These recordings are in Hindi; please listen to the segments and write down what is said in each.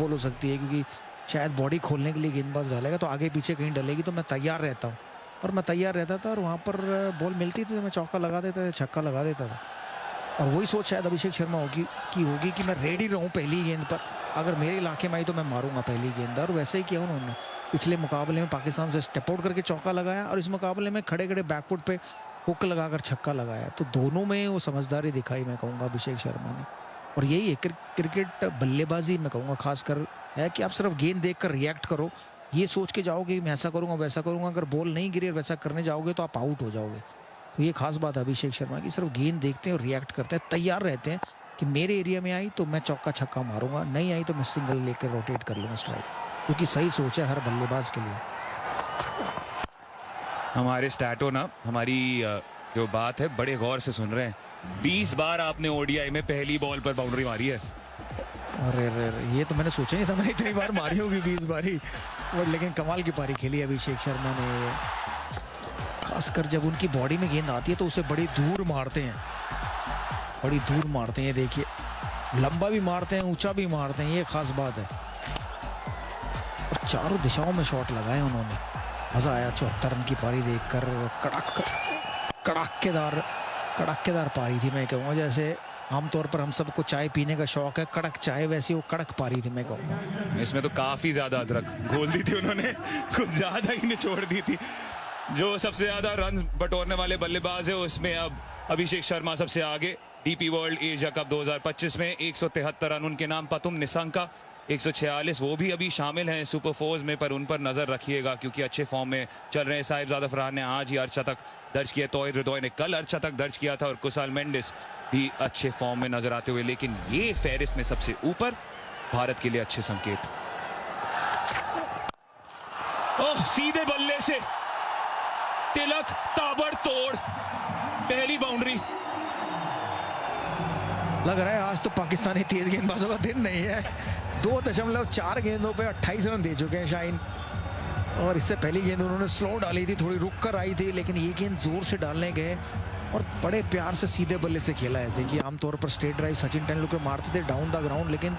बॉल हो सकती है, क्योंकि शायद बॉडी खोलने के लिए गेंदबाज डालेगा तो आगे पीछे कहीं डलेगी, तो मैं तैयार रहता हूँ। और मैं तैयार रहता था और वहाँ पर बॉल मिलती थी तो मैं चौका लगा देता था, छक्का लगा देता था। और वही सोच शायद अभिषेक शर्मा होगी कि मैं रेडी रहूँ पहली गेंद पर, अगर मेरे इलाके में आई तो मैं मारूंगा पहली गेंद। और वैसे ही किया उन्होंने। पिछले मुकाबले में पाकिस्तान से स्टेप आउट करके चौका लगाया और इस मुकाबले में खड़े खड़े बैकफुट पे हुक लगाकर छक्का लगाया। तो दोनों में वो समझदारी दिखाई, मैं कहूँगा, अभिषेक शर्मा ने। और यही है क्रिकेट बल्लेबाजी, मैं कहूँगा खासकर, है कि आप सिर्फ गेंद देखकर रिएक्ट करो, ये सोच के जाओगे मैं ऐसा करूंगा वैसा करूंगा, अगर बॉल नहीं गिरी और वैसा करने जाओगे तो आप आउट हो जाओगे। तो ये खास बात है अभिषेक शर्मा की, सिर्फ गेंद देखते हैं और रिएक्ट करते हैं, तैयार रहते हैं कि मेरे एरिया में आई तो मैं चौका छक्का मारूंगा, नहीं आई तो मैं सिंगल लेकर रोटेट कर लूंगा स्ट्राइक, क्योंकि सही सोच है हर बल्लेबाज के लिए। हमारे स्टैटो ना हमारी जो बात है बड़े गौर से सुन रहे हैं। 20 बार आपने ओडीआई में पहली बॉल पर बाउंड्री मारी है। अरे ये तो मैंने सोचा नहीं था मैंने इतनी बार मारी होगी 20 बारी। और लेकिन कमाल की पारी खेली अभिषेक शर्मा ने, खासकर जब उनकी बॉडी में गेंद आती है तो उसे बड़ी दूर मारते हैं, बड़ी दूर मारते हैं। देखिए लंबा भी मारते हैं, ऊंचा भी मारते हैं, ये खास बात है। और चारों दिशाओं में शॉट लगाए उन्होंने, मजा आया 74 रन की पारी देखकर। कड़ाकेदार पारी थी, मैं कहूँगा जैसे आमतौर पर हम सबको चाय पीने का शौक है, कड़क चाय, वैसी वो कड़क पारी थी, मैं कहूँगा। इसमें तो काफी ज्यादा अदरक घोल दी थी उन्होंने, कुछ ज्यादा ही निचोड़ दी थी। जो सबसे ज्यादा रन बटोरने वाले बल्लेबाज है उसमें अब अभिषेक शर्मा सबसे आगे। डीपी वर्ल्ड एशिया कप 2025 में 173 रन उनके नाम। पतुम निशंका 146, वो भी अभी शामिल हैं सुपर फोर्स में, पर उन पर नजर रखिएगा क्योंकि अच्छे फॉर्म में चल रहे हैं। साहिबजादा फरहान ने आज ही अर्धशतक दर्ज किया, तोहिद हृदय ने कल अर्धशतक दर्ज किया था और कुशाल मेंडिस भी अच्छे फॉर्म में नजर आते हुए। लेकिन ये फेरिस्त में सबसे ऊपर भारत के लिए अच्छे संकेत। ओह, सीधे बल्ले से तिलक ताबड़तोड़ पहली बाउंड्री। लग रहा है आज तो पाकिस्तानी तेज गेंदबाजों का दिन नहीं है। 2.4 गेंदों पे 28 रन दे चुके हैं शाहीन। और इससे पहली गेंद उन्होंने स्लो डाली थी, थोड़ी रुक कर आई थी, लेकिन ये गेंद जोर से डालने गए और बड़े प्यार से सीधे बल्ले से खेला है। देखिए आमतौर पर स्ट्रेट ड्राइव सचिन तेंदुलकर मारते थे डाउन द ग्राउंड, लेकिन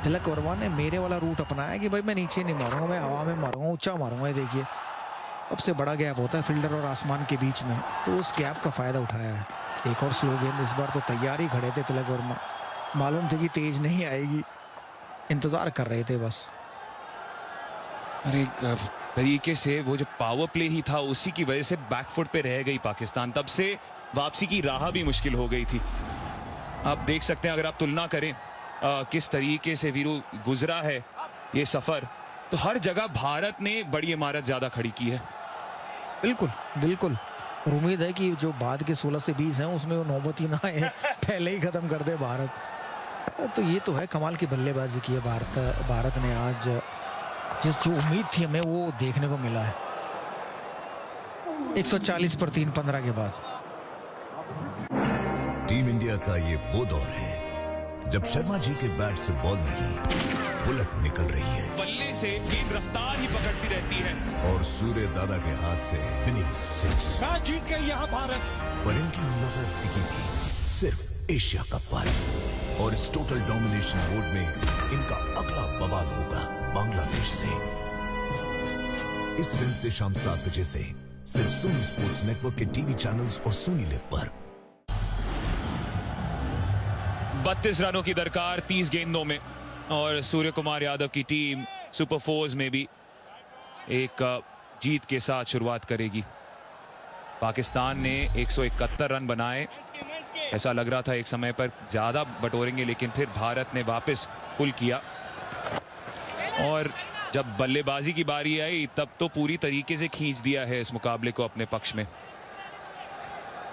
तिलक वर्मा ने मेरे वाला रूट अपनाया कि भाई मैं नीचे नहीं मारूंगा, मैं हवा में मारूंगा, ऊंचा मारूंगा। देखिए सबसे बड़ा गैप होता है फील्डर और आसमान के बीच में, तो उस गैप का फायदा उठाया है। एक और स्लो गेंद, इस बार तो तैयार ही खड़े थे तिलक वर्मा, मालूम थे कि तेज नहीं आएगी, इंतजार कर रहे थे बस। अरे तरीके से वो जो पावर प्ले ही था उसी की वजह से बैकफुट पे रह गई पाकिस्तान, तब से वापसी की राह भी मुश्किल हो गई थी। आप देख सकते हैं अगर आप तुलना करें किस तरीके से वीरू गुजरा है ये सफर, तो हर जगह भारत ने बड़ी इमारत ज्यादा खड़ी की है। बिल्कुल और उम्मीद है कि जो बाद के 16 से 20 हैं उसमें वो नौबत ही ना आए, पहले ही खत्म कर दे भारत। तो ये तो है कमाल की बल्लेबाजी की है भारत ने आज, जो उम्मीद थी हमें वो देखने को मिला है। 140 पर 3-15 के बाद टीम इंडिया का ये वो दौर है जब शर्मा जी के बैट से बॉल नहीं बुलेट निकल रही है, बल्ले से गेंद रफ्तार ही पकड़ती रहती है और सूर्य दादा के हाथ से विनिंग सिक्स। मैच जीत गई यहाँ भारत। पर इनकी नजर टिकी थी सिर्फ एशिया कप पर, और इस टोटल डोमिनेशन मोड में इनका अगला बवाल होगा बांग्लादेश से। इस वेडनेसडे शाम 7 बजे से सिर्फ सोनी स्पोर्ट्स नेटवर्क के टीवी चैनल्स और सोनी लिव पर। 32 रनों की दरकार 30 गेंदों में, और सूर्य कुमार यादव की टीम सुपर फोर्स में भी एक जीत के साथ शुरुआत करेगी। पाकिस्तान ने 171 रन बनाए, ऐसा लग रहा था एक समय पर ज्यादा बटोरेंगे, लेकिन फिर भारत ने वापस पुल किया। और जब बल्लेबाजी की बारी आई तब तो पूरी तरीके से खींच दिया है इस मुकाबले को अपने पक्ष में।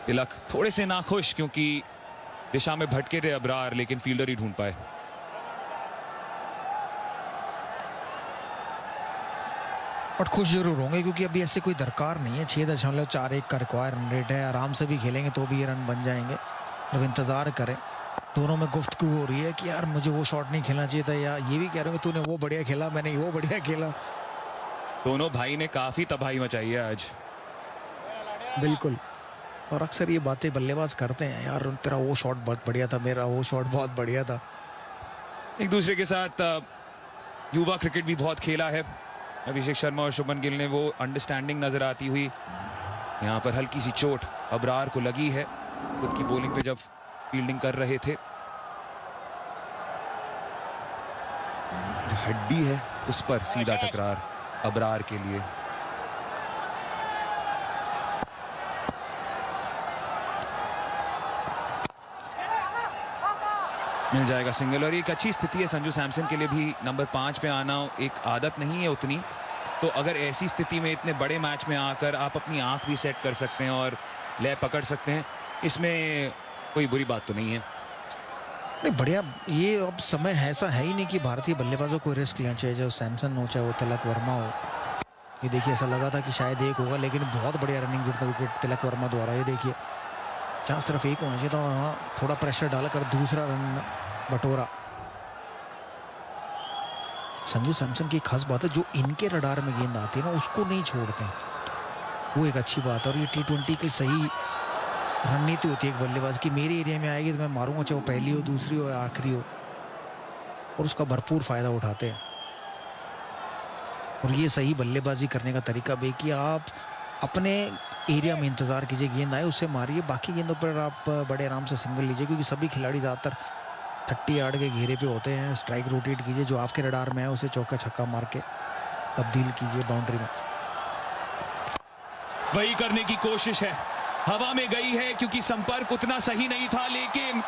तिलक थोड़े से नाखुश क्योंकि दिशा में भटके थे अबरार, लेकिन फील्डर ही ढूंढ पाए। और खुश जरूर होंगे क्योंकि अभी ऐसे कोई दरकार नहीं है। 6.41 का रिक्वायर रन रेट है, आराम से भी खेलेंगे तो भी ये रन बन जाएंगे। अब इंतजार करें। दोनों में गुफ्तगू हो रही है कि यार मुझे वो शॉट नहीं खेलना चाहिए था, या ये भी कह रहे हो कि तूने वो बढ़िया खेला, मैंने वो बढ़िया खेला। दोनों भाई ने काफी तबाही मचाई है आज। बिल्कुल, और अक्सर ये बातें बल्लेबाज करते हैं, यार तेरा वो शॉट बहुत बढ़िया था, मेरा वो शॉट बहुत बढ़िया था। एक दूसरे के साथ युवा क्रिकेट भी बहुत खेला है अभिषेक शर्मा और शुभमन गिल ने, वो अंडरस्टैंडिंग नजर आती हुई। यहाँ पर हल्की सी चोट अबरार को लगी है खुद की बॉलिंग पे जब फील्डिंग कर रहे थे। हड्डी है उस पर सीधा टकरार अबरार के लिए। मिल जाएगा सिंगल, और एक अच्छी स्थिति है संजू सैमसन के लिए भी। नंबर 5 पे आना एक आदत नहीं है उतनी, तो अगर ऐसी स्थिति में इतने बड़े मैच में आकर आप अपनी आंख भी सेट कर सकते हैं और लय पकड़ सकते हैं, इसमें कोई बुरी बात तो नहीं है। नहीं, बढ़िया। ये अब समय ऐसा है ही नहीं कि भारतीय बल्लेबाजों को रिस्क लेना चाहिए, चाहे सैमसन हो चाहे वो तिलक वर्मा हो। ये देखिए, ऐसा लगा था कि शायद एक होगा, लेकिन बहुत बढ़िया रनिंग विकेट तिलक वर्मा द्वारा। ये देखिए, जहाँ सिर्फ एक होना चाहिए था वहाँ थोड़ा प्रेशर डालकर दूसरा रन बटोरा। संजू सैमसन की खास बात है, जो इनके रडार में गेंद आती है ना उसको नहीं छोड़ते हैं, वो एक अच्छी बात है। और ये T20 की सही रणनीति होती है एक बल्लेबाज की, मेरे एरिया में आएगी तो मैं मारूंगा, चाहे वो पहली हो, दूसरी हो या आखिरी हो, और उसका भरपूर फायदा उठाते हैं। और ये सही बल्लेबाजी करने का तरीका भी कि आप अपने एरिया में इंतजार कीजिए, गेंद आए उसे मारिए, बाकी गेंदों पर आप बड़े आराम से सिंगल लीजिए, क्योंकि सभी खिलाड़ी ज़्यादातर 30 यार्ड के घेरे पे होते हैं। स्ट्राइक रोटेट कीजिए, जो आपके रडार में है उसे चौका छक्का मार के तब्दील कीजिए बाउंड्री में। वही करने की कोशिश है, हवा में गई है क्योंकि संपर्क उतना सही नहीं था, लेकिन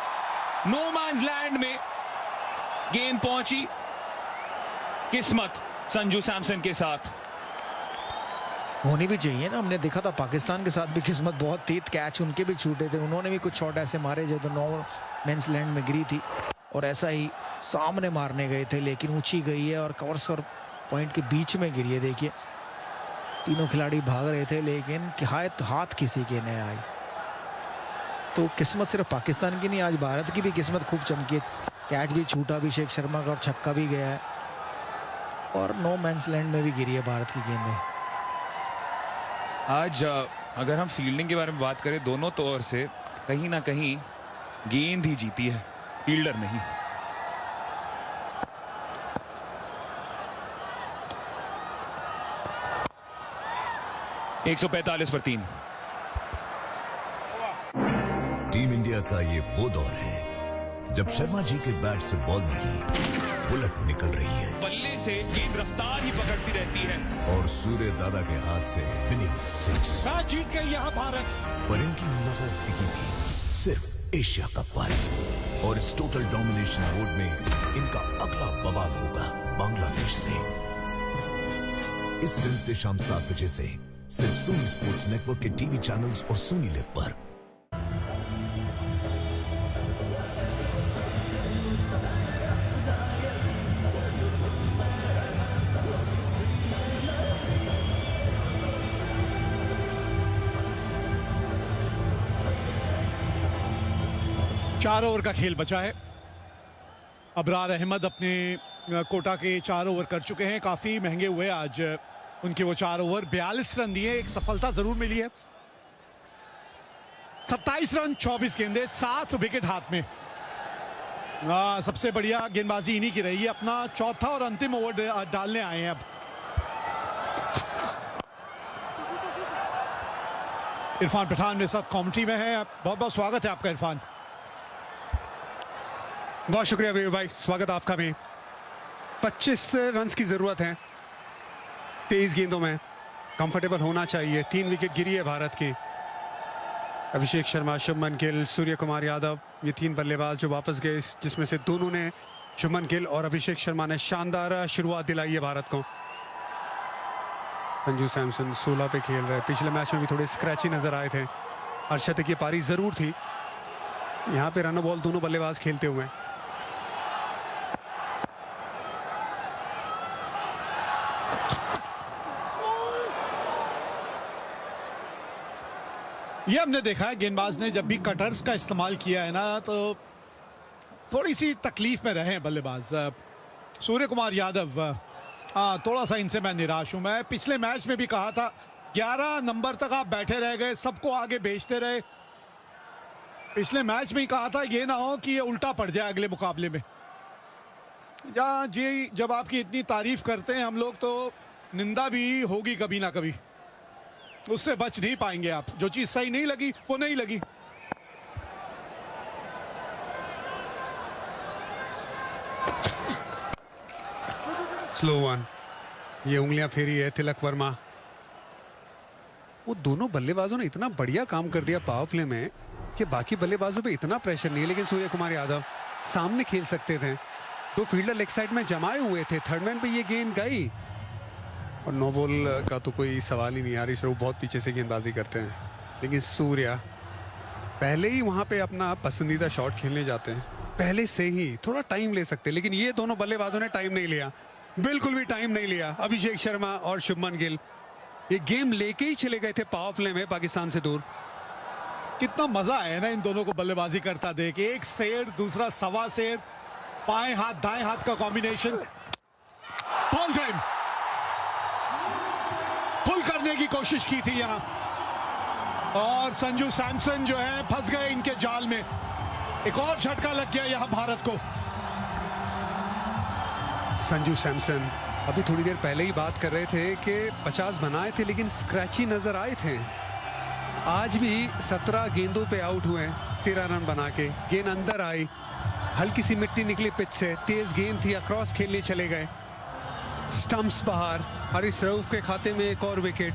नो मैन्स लैंड में गेंद पहुंची। किस्मत संजू सैमसन के साथ होनी भी चाहिए ना। हमने देखा था पाकिस्तान के साथ भी किस्मत बहुत तेज, कैच उनके भी छूटे थे, उन्होंने भी कुछ शॉट ऐसे मारे जो तो नो मेंस लैंड में गिरी थी, और ऐसा ही सामने मारने गए थे लेकिन ऊंची गई है और कवर्स और पॉइंट के बीच में गिरी है। देखिए, तीनों खिलाड़ी भाग रहे थे लेकिन हाथ किसी के नहीं आई। तो किस्मत सिर्फ पाकिस्तान की नहीं, आज भारत की भी किस्मत खूब चमकी है। कैच भी छूटा अभिषेक शर्मा का और छक्का भी गया है, और नो मैंस लैंड में भी गिरी है भारत की गेंदें। आज अगर हम फील्डिंग के बारे में बात करें, दोनों तौर से कहीं ना कहीं गेंद ही जीती है, फील्डर नहीं। (145 पर 3) टीम इंडिया का ये वो दौर है जब शर्मा जी के बैट से बॉल नहीं बुलेट निकल रही है, बल्ले से गेंद रफ्तार ही पकड़ती रहती है, और सूर्य दादा के हाथ से विनिंग 6। मैच जीत गई यहाँ भारत। पर इनकी नजर टिकी थी सिर्फ एशिया कप पर, और इस टोटल डोमिनेशन मोड में इनका अगला बवाल होगा बांग्लादेश से। इस वेडनेसडे शाम 7 बजे से सिर्फ सोनी स्पोर्ट्स नेटवर्क के टीवी चैनल्स और सोनी लिव पर। चार ओवर का खेल बचा है। अबरार अहमद अपने कोटा के 4 ओवर कर चुके हैं, काफी महंगे हुए आज उनके वो 4 ओवर। 42 रन दिए, एक सफलता जरूर मिली है। 27 रन 24 गेंदे, 7 विकेट हाथ में। सबसे बढ़िया गेंदबाजी इन्हीं की रही है। अपना चौथा और अंतिम ओवर डालने आए हैं अब। इरफान पठान मेरे साथ कमेंट्री में है, बहुत बहुत स्वागत है आपका इरफान। बहुत शुक्रिया वीर भाई, स्वागत आपका भी। 25 रन की जरूरत है 23 गेंदों में, कंफर्टेबल होना चाहिए। 3 विकेट गिरी है भारत की। अभिषेक शर्मा, शुभमन गिल, सूर्य कुमार यादव, ये 3 बल्लेबाज जो वापस गए, जिसमें से दोनों ने, शुभमन गिल और अभिषेक शर्मा ने शानदार शुरुआत दिलाई है भारत को। संजू सैमसन 16 पे खेल रहे, पिछले मैच में भी थोड़े स्क्रैची नजर आए थे। अर्शद की पारी जरूर थी, यहाँ पे रन बॉल दोनों बल्लेबाज खेलते हुए। ये हमने देखा है गेंदबाज ने जब भी कटर्स का इस्तेमाल किया है ना, तो थोड़ी सी तकलीफ में रहे हैं बल्लेबाज। सूर्य कुमार यादव, थोड़ा सा इनसे मैं निराश हूं। मैं पिछले मैच में भी कहा था 11 नंबर तक आप बैठे रह गए, सबको आगे भेजते रहे। पिछले मैच में ही कहा था ये ना हो कि ये उल्टा पड़ जाए अगले मुकाबले में। या जी, जब आपकी इतनी तारीफ करते हैं हम लोग तो निंदा भी होगी कभी ना कभी, उससे बच नहीं पाएंगे आप। जो चीज सही नहीं लगी वो नहीं लगी। स्लो वन, ये उंगलियां फेरी है तिलक वर्मा। वो दोनों बल्लेबाजों ने इतना बढ़िया काम कर दिया पावर प्ले में कि बाकी बल्लेबाजों पे इतना प्रेशर नहीं है। लेकिन सूर्य कुमार यादव सामने खेल सकते थे, दो फील्डर लेग साइड में जमाए हुए थे, थर्ड मैन पे ये गेंद गई और नो बॉल का तो कोई सवाल ही नहीं। हरीश राव बहुत पीछे से गेंदबाजी करते हैं, लेकिन सूर्या पहले ही वहां पे अपना पसंदीदा शॉट खेलने जाते हैं। पहले से ही थोड़ा टाइम ले सकते, लेकिन ये दोनों बल्लेबाजों ने टाइम नहीं लिया, बिल्कुल भी टाइम नहीं लिया। अभिषेक शर्मा और शुभमन गिल ये गेम लेके ही चले गए थे पावर प्ले में पाकिस्तान से दूर। कितना मजा आया ना इन दोनों को बल्लेबाजी करता देख, एक शेर दूसरा सवा शेर, बाएं हाथ दाएं हाथ का कॉम्बिनेशन। बॉल टाइम, पुल करने की कोशिश की थी यहां और संजू सैमसन जो है फंस गए इनके जाल में। एक और झटका लग गया यहां भारत को। संजू सैमसन अभी थोड़ी देर पहले ही बात कर रहे थे कि 50 बनाए थे लेकिन स्क्रैची नजर आए थे। आज भी 17 गेंदों पे आउट हुए, 13 रन बना के। गेंद अंदर आई, हल्की सी मिट्टी निकली पिच से, तेज गेंद थी, अक्रॉस खेलने चले गए, स्टंप्स बाहर। हरीश रऊफ के खाते में एक और विकेट।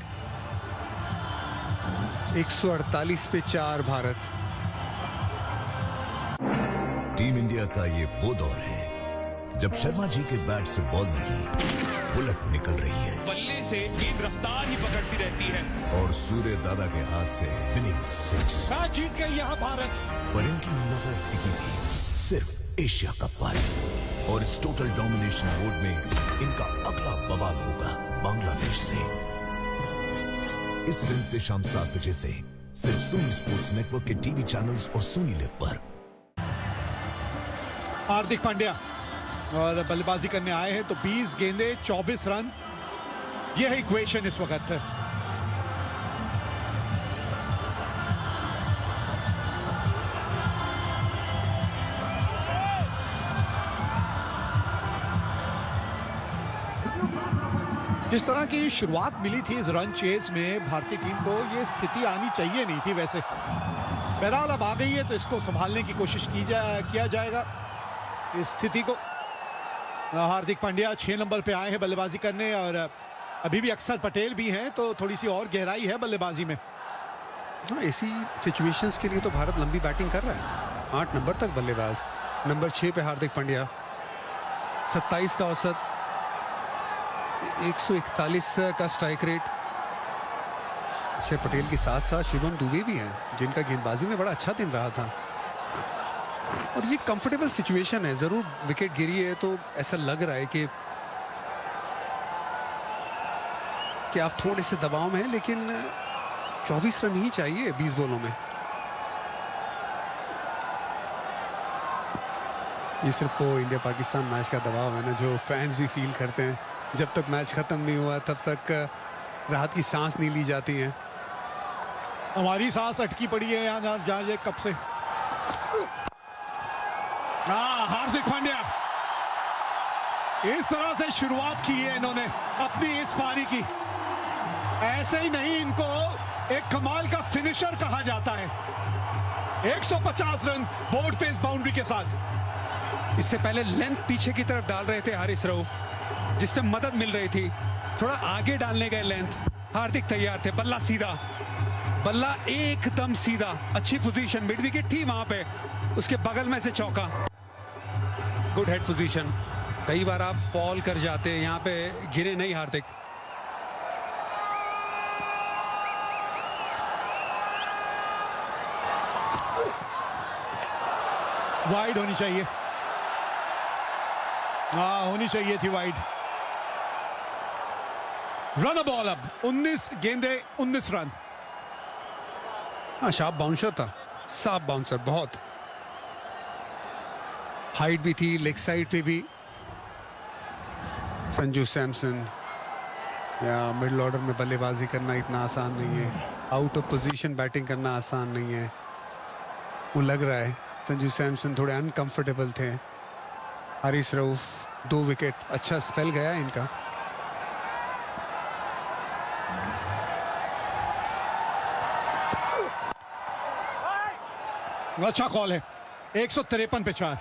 148 पे 4 भारत। टीम इंडिया का ये वो दौर है जब शर्मा जी के बैट से बॉल नहीं बुलेट निकल रही है, बल्ले से गेंद रफ्तार ही पकड़ती रहती है और सूर्य दादा के हाथ से विनिंग 6। मैच जीत गई यहां भारत। पर इनकी नजर टिकी थी सिर्फ एशिया कप पर, और इस टोटल डोमिनेशन मोड में इनका अगला बवाल होगा बांग्लादेश से। इस वेडनेसडे शाम 7 बजे से सिर्फ सोनी स्पोर्ट्स नेटवर्क के टीवी चैनल्स और सोनी लिव पर। हार्दिक पांड्या और बल्लेबाजी करने आए हैं तो 20 गेंदे 24 रन, यह है इक्वेशन इस वक्त। जिस तरह की शुरुआत मिली थी इस रन चेस में भारतीय टीम को, यह स्थिति आनी चाहिए नहीं थी वैसे। बहरहाल अब आ गई है तो इसको संभालने की कोशिश किया जाएगा इस स्थिति को। हार्दिक पांड्या 6 नंबर पे आए हैं बल्लेबाजी करने और अभी भी अक्षर पटेल भी हैं, तो थोड़ी सी और गहराई है बल्लेबाजी में। हाँ, ऐसी सिचुएशंस के लिए तो भारत लंबी बैटिंग कर रहा है। 8 नंबर तक बल्लेबाज, नंबर 6 पे हार्दिक पांड्या, 27 का औसत, 141 का स्ट्राइक रेट। अक्षर पटेल के साथ साथ शुभम दुबे भी हैं जिनका गेंदबाजी में बड़ा अच्छा दिन रहा था। और ये कंफर्टेबल सिचुएशन है, जरूर विकेट गिरी है तो ऐसा लग रहा है कि आप थोड़े से दबाव में हैं, लेकिन 24 रन ही चाहिए 20 बॉलों में। ये सिर्फ वो इंडिया पाकिस्तान मैच का दबाव है ना, जो फैंस भी फील करते हैं। जब तक मैच खत्म नहीं हुआ तब तक राहत की सांस नहीं ली जाती है। हमारी सांस अटकी पड़ी है यहाँ जाए कब से। हार्दिक पांड्या इस तरह से शुरुआत की है इन्होंने अपनी इस पारी की। ऐसे ही नहीं, इनको एक कमाल का फिनिशर कहा जाता है। 150 रन बोर्ड पे इस बाउंड्री के साथ। इससे पहले लेंथ पीछे की तरफ डाल रहे थे हारिस रऊफ, जिसपे मदद मिल रही थी। थोड़ा आगे डालने गए लेंथ, हार्दिक तैयार थे। बल्ला सीधा, बल्ला एकदम सीधा, अच्छी पोजीशन, मिड विकेट थी वहां पे, उसके बगल में से चौका। Good head position. कई बार आप फॉल कर जाते हैं, यहाँ पे गिरे नहीं हार्दिक। वाइड होनी चाहिए, होनी चाहिए थी वाइड। रन बॉल अब 19 गेंदे 19 रन। शार्प बाउंसर था, साफ बाउंसर, बहुत हाइट भी थी, लेग साइड पे भी। संजू सैमसन, या मिडिल ऑर्डर में बल्लेबाजी करना इतना आसान नहीं है, आउट ऑफ पोजीशन बैटिंग करना आसान नहीं है। वो लग रहा है संजू सैमसन थोड़े अनकंफर्टेबल थे। हारिस रऊफ 2 विकेट, अच्छा स्पेल गया इनका। अच्छा कॉल है, 153 पे 4।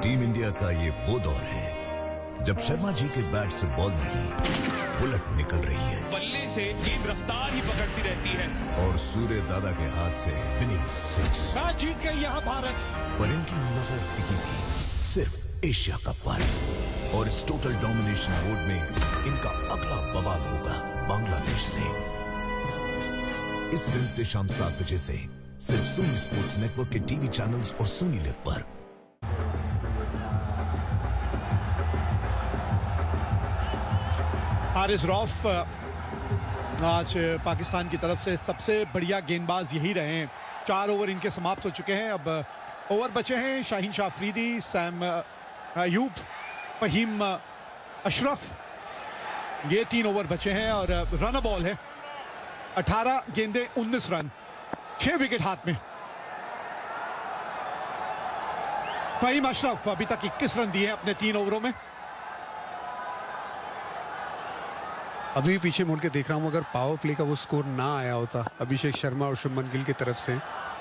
टीम इंडिया का ये वो दौर है जब शर्मा जी के बैट से बॉल नहीं, बुलेट निकल रही है। बल्ले से गेंद रफ्तार ही पकड़ती रहती है और सूर्य दादा के हाथ से विनिंग 6। मैच जीत गई यहाँ भारत। पर इनकी नजर टिकी थी सिर्फ एशिया कप पर, और इस टोटल डोमिनेशन मोड में इनका अगला बवाल होगा बांग्लादेश से। इस वेडनेसडे शाम 7 बजे से सिर्फ सोनी स्पोर्ट्स नेटवर्क के टीवी चैनल्स और सोनी लिव पर। हारिस रऊफ आज पाकिस्तान की तरफ से सबसे बढ़िया गेंदबाज यही रहे हैं। 4 ओवर इनके समाप्त हो चुके हैं। अब ओवर बचे हैं शाहीन शाह अफरीदी, सैम अयूब, फहीम अशरफ, ये 3 ओवर बचे हैं और रन बॉल है। 18 गेंदे 19 रन, 6 विकेट हाथ में। फहीम अशरफ अभी तक 21 रन दिए हैं अपने 3 ओवरों में। अभी पीछे मुड़ के देख रहा हूं, अगर पावर प्ले का वो स्कोर ना आया होता अभिषेक शर्मा और शुभमन गिल की तरफ से,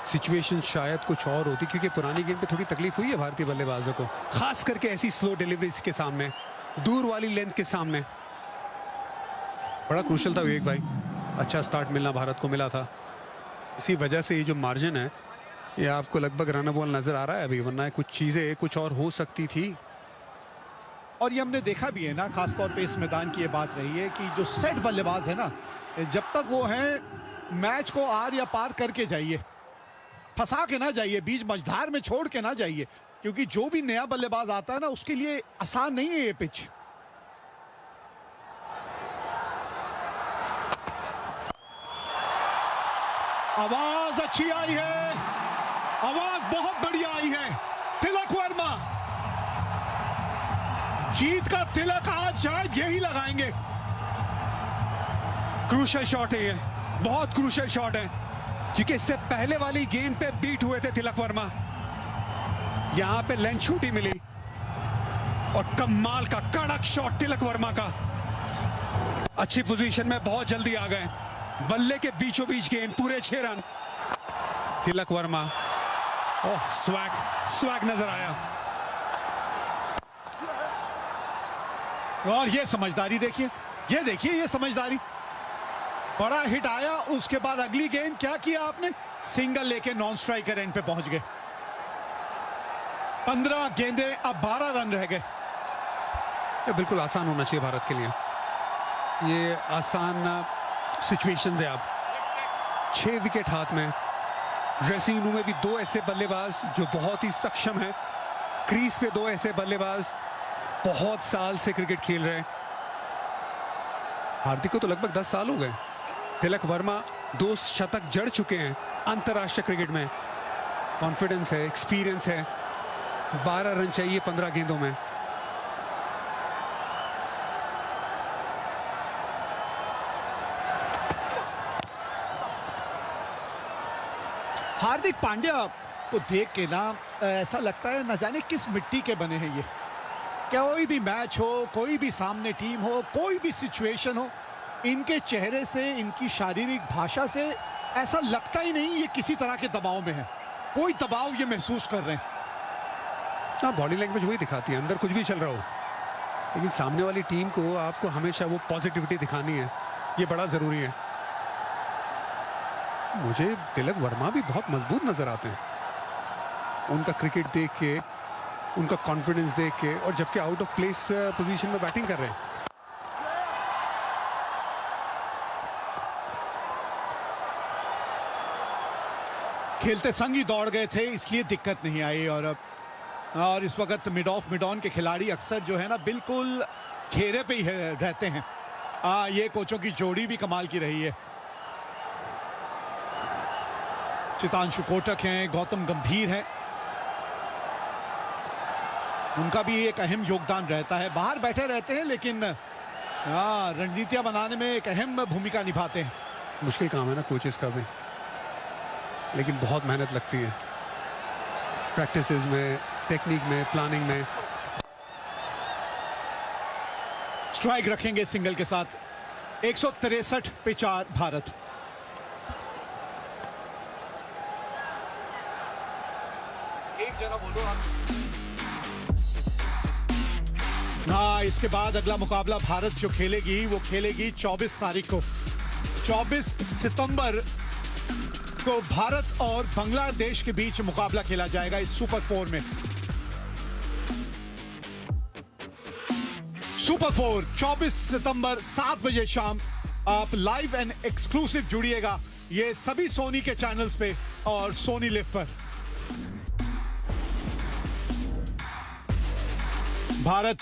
सिचुएशन शायद कुछ और होती, क्योंकि पुरानी गेंद पे थोड़ी तकलीफ हुई है भारतीय बल्लेबाजों को, खास करके ऐसी स्लो डिलीवरीज के सामने, दूर वाली लेंथ के सामने। बड़ा क्रूशल था विवेक भाई, अच्छा स्टार्ट मिलना भारत को मिला था। इसी वजह से ये जो मार्जिन है ये आपको लगभग रन बॉल नजर आ रहा है अभी, वरना कुछ चीजें कुछ और हो सकती थी। और ये हमने देखा भी है ना, खासतौर पे इस मैदान की ये बात रही है कि जो सेट बल्लेबाज है ना, जब तक वो हैं मैच को आर या पार करके जाइए, फंसा के ना जाइए, बीच मझधार में छोड़ के ना जाइए, क्योंकि जो भी नया बल्लेबाज आता है ना उसके लिए आसान नहीं है ये पिच। आवाज अच्छी आई है, आवाज बहुत बढ़िया आई है। तिलक वर्मा जीत का तिलक आज शायद यही लगाएंगे। क्रूशल शॉट है ये, बहुत क्रूशल शॉट है, क्योंकि इससे पहले वाली गेंद पे बीट हुए थे तिलक वर्मा, यहां पे लेंथ छोटी मिली और कमाल का कड़क शॉट तिलक वर्मा का। अच्छी पोजीशन में बहुत जल्दी आ गए, बल्ले के बीचों बीच गेंद, पूरे 6 रन। तिलक वर्मा, ओह स्वैग नजर आया। और ये समझदारी देखिए, ये देखिए ये समझदारी। बड़ा हिट आया, उसके बाद अगली गेंद क्या किया आपने, सिंगल लेके नॉन स्ट्राइकर एंड पे पहुंच गए। 15 गेंदे, अब 12 रन रह गए। ये बिल्कुल आसान होना चाहिए भारत के लिए, ये आसान सिचुएशंस है। अब 6 विकेट हाथ में, ड्रेसिंग रूम में भी 2 ऐसे बल्लेबाज जो बहुत ही सक्षम हैं, क्रीज पे 2 ऐसे बल्लेबाज बहुत साल से क्रिकेट खेल रहे हैं। हार्दिक को तो लगभग 10 साल हो गए। तिलक वर्मा 2 शतक जड़ चुके हैं अंतरराष्ट्रीय क्रिकेट में। कॉन्फिडेंस है, एक्सपीरियंस है। 12 रन चाहिए 15 गेंदों में। हार्दिक पांड्या को देख के ना ऐसा लगता है न जाने किस मिट्टी के बने हैं ये। कोई भी मैच हो, कोई भी सामने टीम हो, कोई भी सिचुएशन हो, इनके चेहरे से, इनकी शारीरिक भाषा से ऐसा लगता ही नहीं ये किसी तरह के दबाव में है। कोई दबाव ये महसूस कर रहे हैं। हाँ, बॉडी लैंग्वेज वही दिखाती है, अंदर कुछ भी चल रहा हो, लेकिन सामने वाली टीम को आपको हमेशा वो पॉजिटिविटी दिखानी है, ये बड़ा जरूरी है। मुझे तिलक वर्मा भी बहुत मजबूत नजर आते हैं, उनका क्रिकेट देख के, उनका कॉन्फिडेंस देख के, और जबकि आउट ऑफ प्लेस पोजीशन में बैटिंग कर रहे हैं। खेलते संग ही दौड़ गए थे, इसलिए दिक्कत नहीं आई। और इस वक्त मिड ऑफ मिड ऑन के खिलाड़ी अक्सर जो है ना बिल्कुल घेरे पे ही रहते हैं। ये कोचों की जोड़ी भी कमाल की रही है। चितांशु कोटक हैं, गौतम गंभीर हैं, उनका भी एक अहम योगदान रहता है। बाहर बैठे रहते हैं लेकिन रणनीतियां बनाने में एक अहम भूमिका निभाते हैं। मुश्किल काम है ना कोचेस का भी, लेकिन बहुत मेहनत लगती है। प्रैक्टिसेस में, टेक्निक में, प्लानिंग में। स्ट्राइक रखेंगे सिंगल के साथ। 163 पे 4 भारत। एक जना बोलो आप। इसके बाद अगला मुकाबला भारत जो खेलेगी वो खेलेगी 24 तारीख को। 24 सितंबर को भारत और बांग्लादेश के बीच मुकाबला खेला जाएगा इस सुपर 4 में। सुपर 4 24 सितंबर 7 बजे शाम। आप लाइव एंड एक्सक्लूसिव जुड़िएगा ये सभी सोनी के चैनल्स पे और सोनी लिव पर। भारत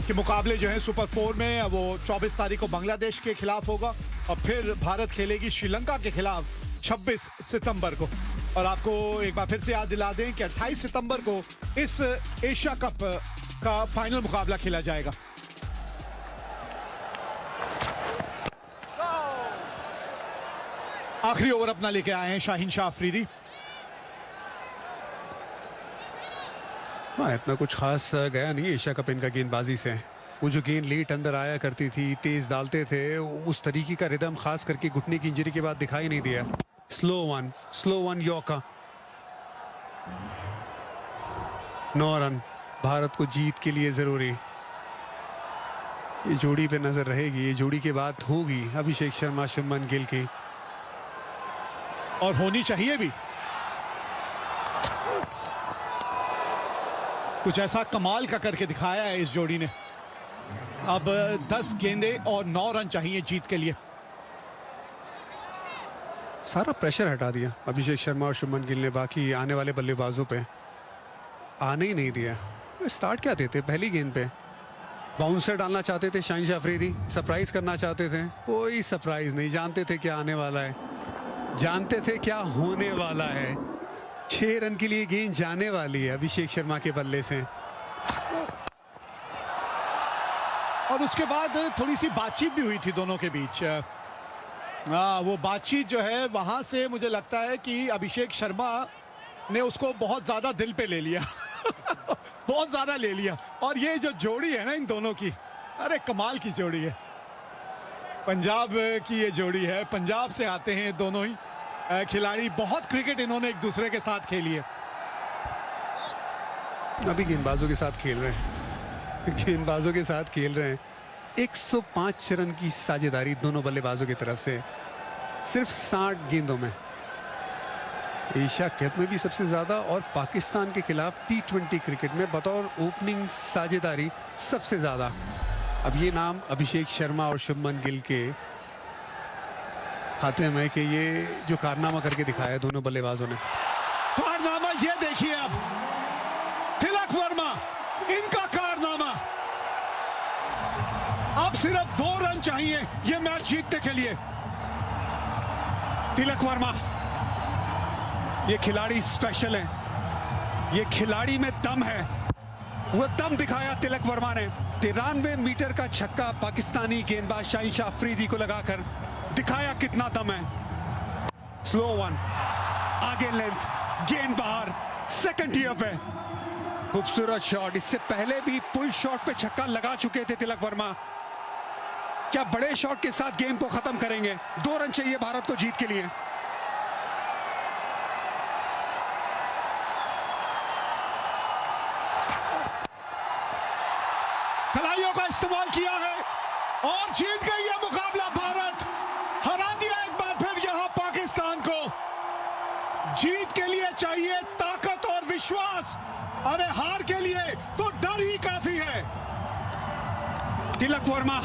के मुकाबले जो है सुपर 4 में वो 24 तारीख को बांग्लादेश के खिलाफ होगा और फिर भारत खेलेगी श्रीलंका के खिलाफ 26 सितंबर को। और आपको एक बार फिर से याद दिला दें कि 28 सितंबर को इस एशिया कप का फाइनल मुकाबला खेला जाएगा। आखिरी ओवर अपना लेके आए हैं शाहीन शाह अफरीदी। इतना कुछ खास गया नहीं एशिया कप इनका गेंदबाजी से। वो जो गेंद लेट अंदर आया करती थी, तेज डालते थे, उस तरीके का रिदम खास करके घुटने की इंजरी के बाद दिखाई नहीं दिया। Slow one yorker. 9 run Bharat को जीत के लिए जरूरी। ये जोड़ी पे नजर रहेगी। ये जोड़ी के बाद होगी अभिषेक शर्मा शुभमन गिल की, और होनी चाहिए भी। कुछ ऐसा कमाल का करके दिखाया है इस जोड़ी ने। अब 10 गेंदे और 9 रन चाहिए जीत के लिए। सारा प्रेशर हटा दिया अभिषेक शर्मा और शुभमन गिल ने बाकी आने वाले बल्लेबाजों पे। आने ही नहीं दिया। स्टार्ट क्या देते पहली गेंद पे? बाउंसर डालना चाहते थे शाहीन शाह अफरीदी, सरप्राइज करना चाहते थे। कोई सरप्राइज नहीं, जानते थे क्या आने वाला है, जानते थे क्या होने वाला है। 6 रन के लिए गेंद जाने वाली है अभिषेक शर्मा के बल्ले से। और उसके बाद थोड़ी सी बातचीत भी हुई थी दोनों के बीच। वो बातचीत जो है वहां से मुझे लगता है कि अभिषेक शर्मा ने उसको बहुत ज्यादा दिल पे ले लिया। बहुत ज्यादा ले लिया। और ये जो जोड़ी है ना इन दोनों की, अरे कमाल की जोड़ी है। पंजाब की ये जोड़ी है, पंजाब से आते हैं दोनों ही खिलाड़ी। बहुत क्रिकेट इन्होंने एक दूसरे के साथ खेली है। अभी गेंदबाजों के साथ खेल रहे हैं, गेंदबाजों के साथ खेल रहे हैं। 105 रन की साझेदारी दोनों बल्लेबाजों की तरफ से सिर्फ 60 गेंदों में। एशिया कप में भी सबसे ज्यादा और पाकिस्तान के खिलाफ T20 क्रिकेट में बतौर ओपनिंग साझेदारी सबसे ज्यादा। अब ये नाम अभिषेक शर्मा और शुभमन गिल के खाते में कि ये जो कारनामा करके दिखाया दोनों बल्लेबाजों ने। कारनामा ये देखिए अब तिलक वर्मा, इनका कारनामा। अब सिर्फ 2 रन चाहिए ये मैच जीतने के लिए। तिलक वर्मा, ये खिलाड़ी स्पेशल है, ये खिलाड़ी में दम है। वो दम दिखाया तिलक वर्मा ने। 93 मीटर का छक्का पाकिस्तानी गेंदबाज शाहीन शाह अफरीदी को लगाकर दिखाया कितना दम है। स्लो वन, आगे लेंथ, गेंद बाहर, सेकंड ईयर पे खूबसूरत शॉट। इससे पहले भी पुल शॉट पे छक्का लगा चुके थे तिलक वर्मा। क्या बड़े शॉट के साथ गेम को खत्म करेंगे? 2 रन चाहिए भारत को जीत के लिए। खिलाड़ियों का इस्तेमाल किया है और जीत गई है मुकाबला भारत। हरा दिया एक बार फिर यहां पाकिस्तान को। जीत के लिए चाहिए ताकत और विश्वास, अरे हार के लिए तो डर ही काफी है। तिलक वर्मा,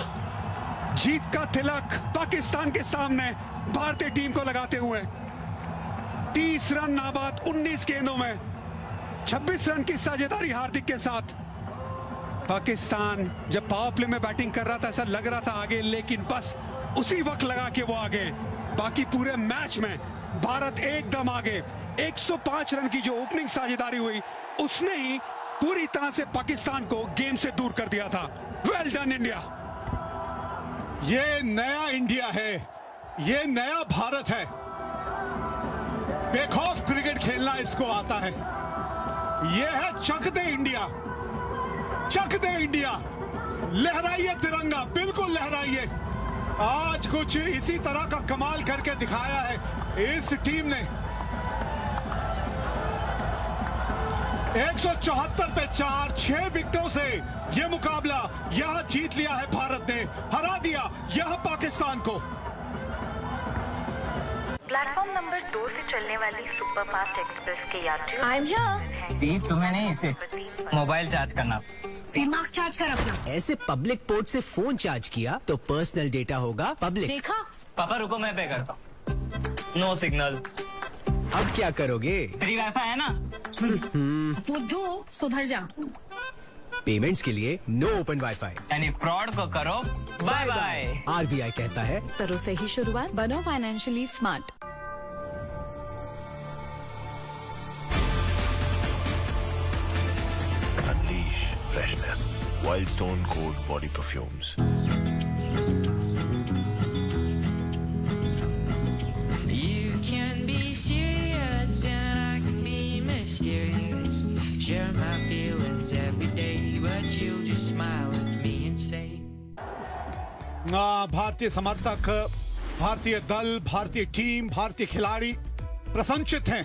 जीत का तिलक पाकिस्तान के सामने भारतीय टीम को लगाते हुए। 30 रन नाबाद 19 गेंदों में 26 रन की साझेदारी हार्दिक के साथ। पाकिस्तान जब पावर प्ले में बैटिंग कर रहा था ऐसा लग रहा था आगे, लेकिन बस उसी वक्त लगा के वो आगे। बाकी पूरे मैच में भारत एकदम आगे। 105 रन की जो ओपनिंग साझेदारी हुई उसने ही पूरी तरह से पाकिस्तान को गेम से दूर कर दिया था। Well done India. ये नया इंडिया है, ये नया भारत है। बेखौफ क्रिकेट खेलना इसको आता है। ये है चक दे इंडिया, चक दे इंडिया। लहराइए तिरंगा, बिल्कुल लहराइए। आज कुछ इसी तरह का कमाल करके दिखाया है इस टीम ने। 174 पे 4, 6 विकेटों से यह मुकाबला यहां जीत लिया है भारत ने, हरा दिया यह पाकिस्तान को। प्लेटफॉर्म नंबर 2 से चलने वाली सुपरफास्ट एक्सप्रेस के यात्रियों आई एम हियर। तुम्हें नहीं, इसे मोबाइल चार्ज करना। दिमाग चार्ज कर अपना। ऐसे पब्लिक पोर्ट से फोन चार्ज किया तो पर्सनल डेटा होगा पब्लिक। देखा? पापा रुको, मैं पे करता हूँ। No signal. अब क्या करोगे? फ्री वाईफाई है ना? बुद्धू सुधर जा। पेमेंट्स के लिए नो ओपन वाईफाई। यानी फ्रॉड को करो बाय बाय। RBI कहता है करो सही शुरुआत, बनो financially smart. Unleash freshness. Wild Stone Cold Body Perfumes. You can be serious and I can be mysterious. Share my feelings every day, but you just smile at me and say. भारतीय समर्थक, भारतीय दल, भारतीय टीम, भारतीय खिलाड़ी प्रसन्नचित हैं।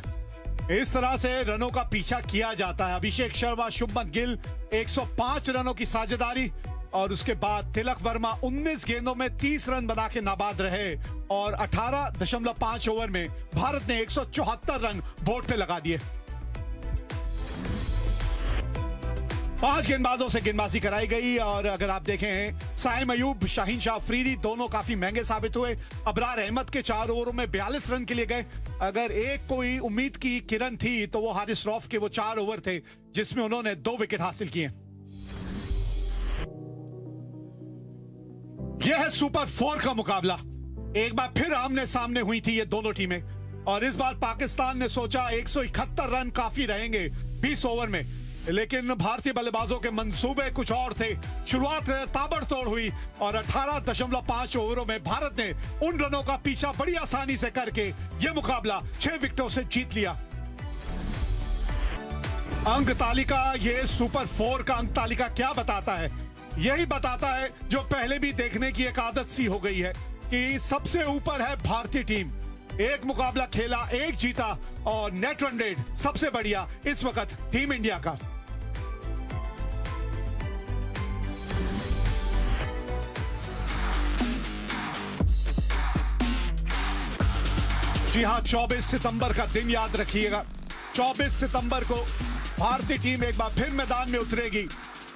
इस तरह से रनों का पीछा किया जाता है। अभिषेक शर्मा, शुभमन गिल 105 रनों की साझेदारी और उसके बाद तिलक वर्मा 19 गेंदों में 30 रन बना के नाबाद रहे और 18.5 ओवर में भारत ने 174 रन बोर्ड पे लगा दिए। 5 गेंदबाजों से गेंदबाजी कराई गई और अगर आप देखें साइम अयूब, शाहीन शाह अफरीदी दोनों काफी महंगे साबित हुए। अबरार अहमद के 4 ओवरों में 42 रन के लिए गए। अगर एक कोई उम्मीद की किरण थी तो वो हारिस रऊफ के वो 4 ओवर थे जिसमें उन्होंने 2 विकेट हासिल किए। यह है सुपर 4 का मुकाबला। एक बार फिर आमने सामने हुई थी ये दोनों टीमें और इस बार पाकिस्तान ने सोचा 171 रन काफी रहेंगे 20 ओवर में, लेकिन भारतीय बल्लेबाजों के मंसूबे कुछ और थे। शुरुआत ताबड़तोड़ हुई और 18.5 ओवरों में भारत ने उन रनों का पीछा बड़ी आसानी से करके यह मुकाबला 6 विकेटों से जीत लिया। अंक तालिका, ये सुपर 4 का अंक तालिका क्या बताता है? यही बताता है जो पहले भी देखने की एक आदत सी हो गई है कि सबसे ऊपर है भारतीय टीम। एक मुकाबला खेला, एक जीता और नेट रन रेट सबसे बढ़िया इस वक्त टीम इंडिया का। जी हां, 24 सितंबर का दिन याद रखिएगा। 24 सितंबर को भारतीय टीम एक बार फिर मैदान में उतरेगी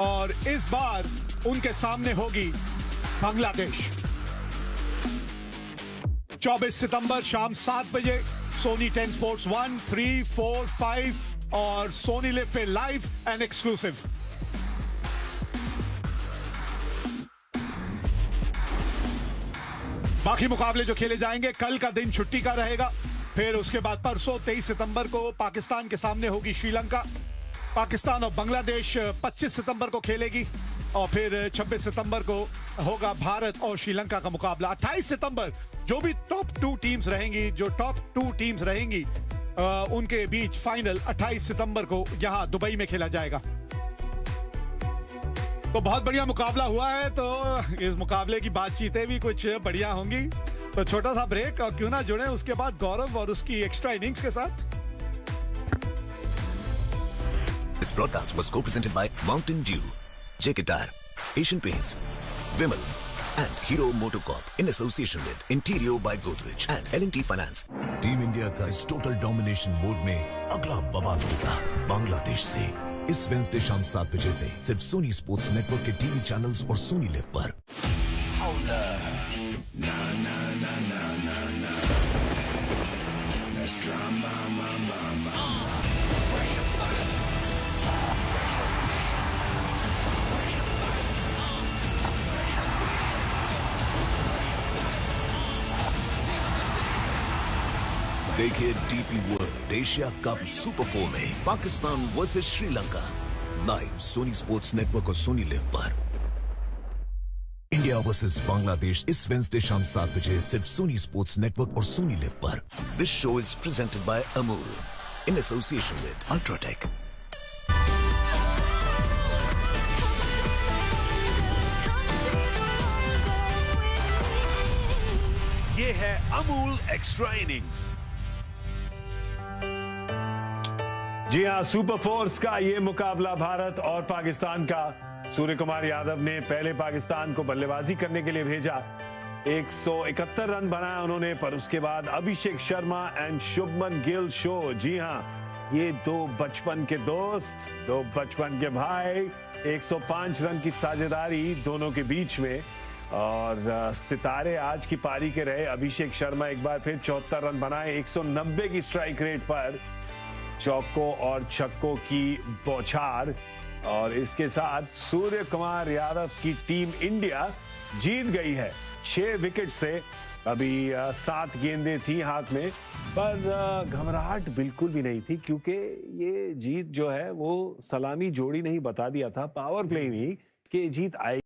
और इस बार उनके सामने होगी बांग्लादेश। 24 सितंबर शाम 7 बजे सोनी 10 स्पोर्ट्स 1, 3, 4, 5 और सोनी लिव पे लाइव एंड एक्सक्लूसिव। बाकी मुकाबले जो खेले जाएंगे, कल का दिन छुट्टी का रहेगा। फिर उसके बाद परसों 23 सितंबर को पाकिस्तान के सामने होगी श्रीलंका। पाकिस्तान और बांग्लादेश 25 सितंबर को खेलेगी और फिर 26 सितंबर को होगा भारत और श्रीलंका का मुकाबला। 28 सितंबर जो भी टॉप 2 टीम्स रहेंगी उनके बीच फाइनल 28 सितंबर को यहां दुबई में खेला जाएगा। तो बहुत बढ़िया मुकाबला हुआ है, तो इस मुकाबले की बातचीतें भी कुछ बढ़िया होंगी। तो छोटा सा ब्रेक और क्यों ना जुड़े उसके बाद गौरव और उसकी एक्स्ट्रा इनिंग्स के साथ। This broadcast was co-presented by Mountain Dew, JK Tyre, Asian Paints, Vimal, and Hero MotoCorp in association with Interior by Godrej and L&T Finance. Team India का इस टोटल डोमिनेशन मोड में अगला बवाल होगा बांग्लादेश से। इस वेडनेसडे शाम 7 बजे से सिर्फ सोनी स्पोर्ट्स नेटवर्क के टीवी चैनल्स और सोनी लिव पर। देखिए DP World Asia cup super 4 में Pakistan versus Sri Lanka live Sony sports network और सोनी लिव पर। इंडिया वर्सेस बांग्लादेश इस वेडनेसडे शाम 7 बजे सिर्फ सोनी स्पोर्ट्स नेटवर्क और सोनी लिव पर। This show is presented by Amul in association with UltraTech. Amul extra innings. जी हां, सुपर फोर्स का ये मुकाबला भारत और पाकिस्तान का। सूर्य कुमार यादव ने पहले पाकिस्तान को बल्लेबाजी करने के लिए भेजा, 171 रन बनाया उन्होंने, पर उसके बाद अभिषेक शर्मा एंड शुभमन गिल शो। जी हां, ये दो बचपन के दोस्त, दो बचपन के भाई, 105 रन की साझेदारी दोनों के बीच में। और सितारे आज की पारी के रहे। अभिषेक शर्मा एक बार फिर 74 रन बनाए 190 की स्ट्राइक रेट पर, चौकों और छक्कों की बौछार। और इसके साथ सूर्य कुमार यादव की टीम इंडिया जीत गई है 6 विकेट से। अभी 7 गेंदें थी हाथ में, पर घबराहट बिल्कुल भी नहीं थी, क्योंकि ये जीत जो है वो सलामी जोड़ी नहीं बता दिया था, पावर प्ले में कि जीत आएगी।